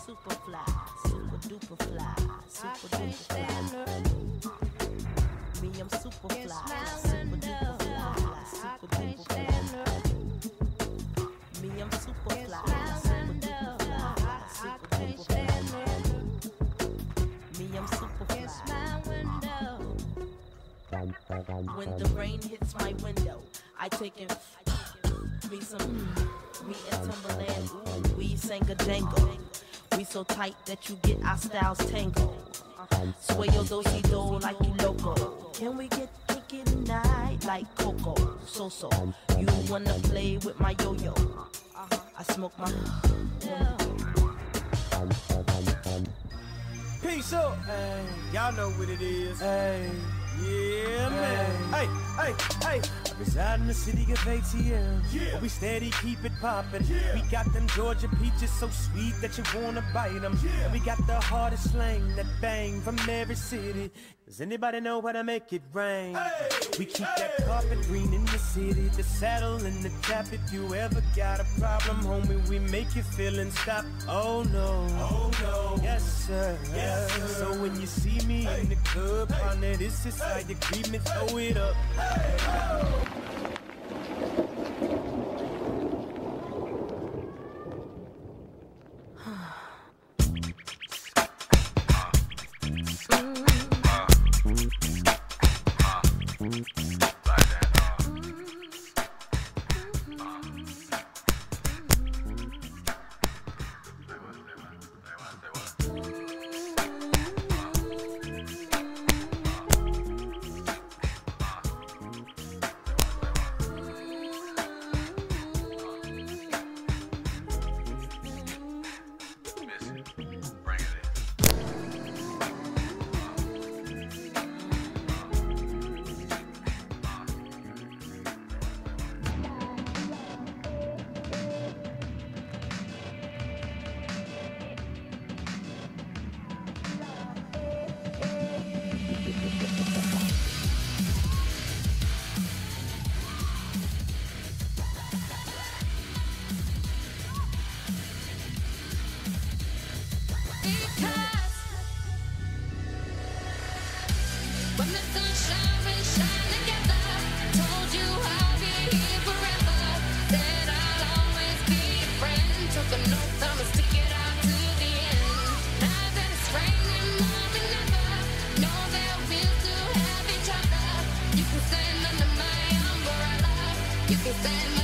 super fly, super duper fly, super duper fly. Me, I'm super fly, super duper fly, super duper fly. Me, I'm super fly, super duper fly, super duper fly. Me, I'm super fly. When the rain hits my window, I take it. Me and Timberland, ooh, we sang a jangle. We so tight that you get our styles tangled. Sway your do-si-do like you loco. Can we get kinky tonight like Coco? So, you wanna play with my yo-yo? I smoke my... Peace up, hey, y'all know what it is. Hey, yeah, man. Hey, hey, hey. I reside in the city of ATL. Yeah. We steady keep it poppin'. Yeah. We got them Georgia peaches so sweet that you wanna bite them. Yeah. And we got the hardest slang that bang from every city. Does anybody know how to make it rain? Hey. We keep that carpet green in the city, the saddle and the trap. If you ever got a problem, homie, we make you feel and stop. Oh no, yes sir, yes sir. So when you see me in the club, partner, this is how you greet me, throw it up. Hey. Stand